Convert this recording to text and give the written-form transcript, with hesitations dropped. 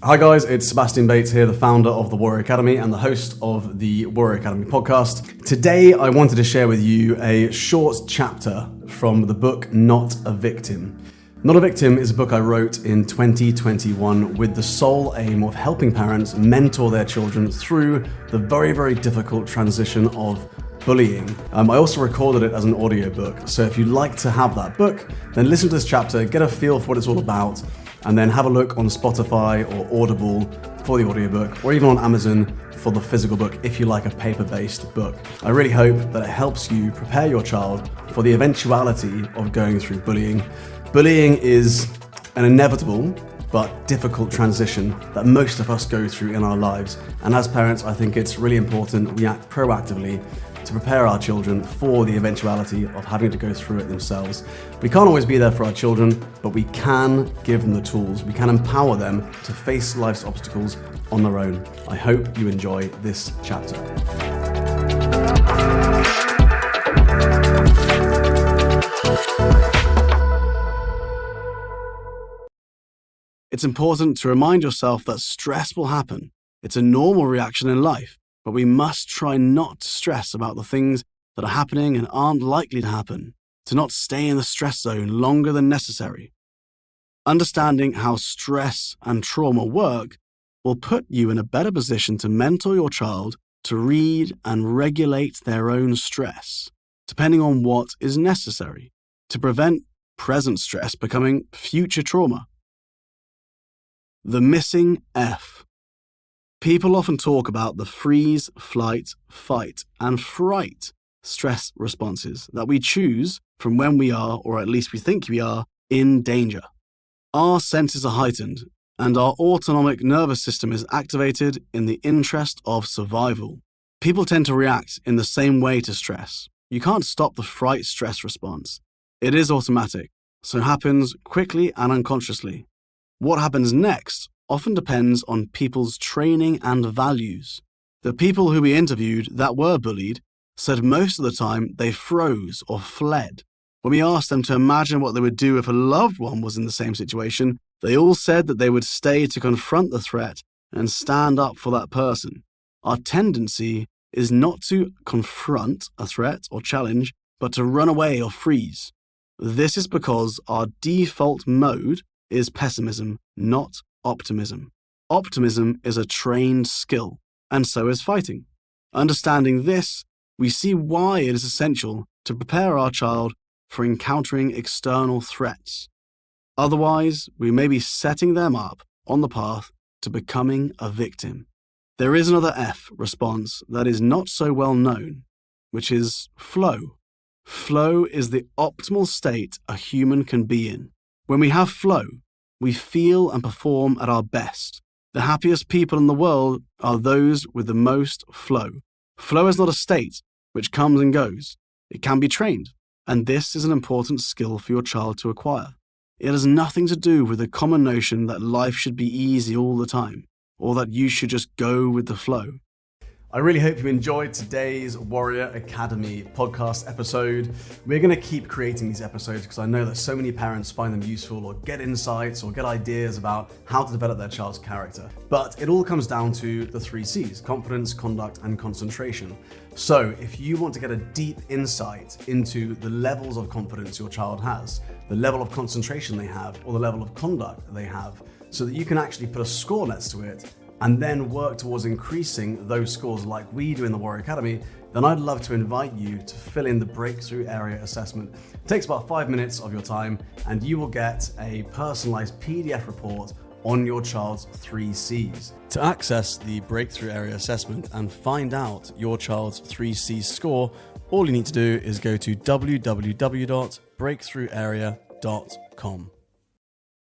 Hi guys, it's Sebastian Bates here, the founder of the Warrior Academy and the host of the Warrior Academy podcast. Today I wanted to share with you a short chapter from the book Not a Victim. Not a Victim is a book I wrote in 2021 with the sole aim of helping parents mentor their children through the very, very difficult transition of bullying. I also recorded it as an audiobook, so if you'd like to have that book, then listen to this chapter, get a feel for what it's all about, and then have a look on Spotify or Audible for the audiobook, or even on Amazon for the physical book if you like a paper-based book. I really hope that it helps you prepare your child for the eventuality of going through bullying. Bullying is an inevitable but difficult transition that most of us go through in our lives. And as parents, I think it's really important we act proactively to prepare our children for the eventuality of having to go through it themselves. We can't always be there for our children, but we can give them the tools. We can empower them to face life's obstacles on their own. I hope you enjoy this chapter. It's important to remind yourself that stress will happen. It's a normal reaction in life, but we must try not to stress about the things that are happening and aren't likely to happen, to not stay in the stress zone longer than necessary. Understanding how stress and trauma work will put you in a better position to mentor your child to read and regulate their own stress, depending on what is necessary, to prevent present stress becoming future trauma. The missing F. People often talk about the freeze, flight, fight, and fright stress responses that we choose from when we are, or at least we think we are, in danger. Our senses are heightened, and our autonomic nervous system is activated in the interest of survival. People tend to react in the same way to stress. You can't stop the fright stress response. It is automatic, so happens quickly and unconsciously. What happens next often depends on people's training and values. The people who we interviewed that were bullied said most of the time they froze or fled. When we asked them to imagine what they would do if a loved one was in the same situation, they all said that they would stay to confront the threat and stand up for that person. Our tendency is not to confront a threat or challenge, but to run away or freeze. This is because our default mode is pessimism, not optimism. Optimism is a trained skill, and so is fighting. Understanding this, we see why it is essential to prepare our child for encountering external threats. Otherwise, we may be setting them up on the path to becoming a victim. There is another F response that is not so well known, which is flow. Flow is the optimal state a human can be in. When we have flow, we feel and perform at our best. The happiest people in the world are those with the most flow. Flow is not a state which comes and goes. It can be trained, and this is an important skill for your child to acquire. It has nothing to do with the common notion that life should be easy all the time, or that you should just go with the flow. I really hope you enjoyed today's Warrior Academy podcast episode. We're going to keep creating these episodes because I know that so many parents find them useful or get insights or get ideas about how to develop their child's character. But it all comes down to the 3 C's: confidence, conduct, and concentration. So if you want to get a deep insight into the levels of confidence your child has, the level of concentration they have, or the level of conduct they have, so that you can actually put a score next to it, and then work towards increasing those scores like we do in the Warrior Academy, then I'd love to invite you to fill in the Breakthrough Area Assessment. It takes about 5 minutes of your time, and you will get a personalized PDF report on your child's 3 C's. To access the Breakthrough Area Assessment and find out your child's 3 C's score, all you need to do is go to www.breakthrougharea.com.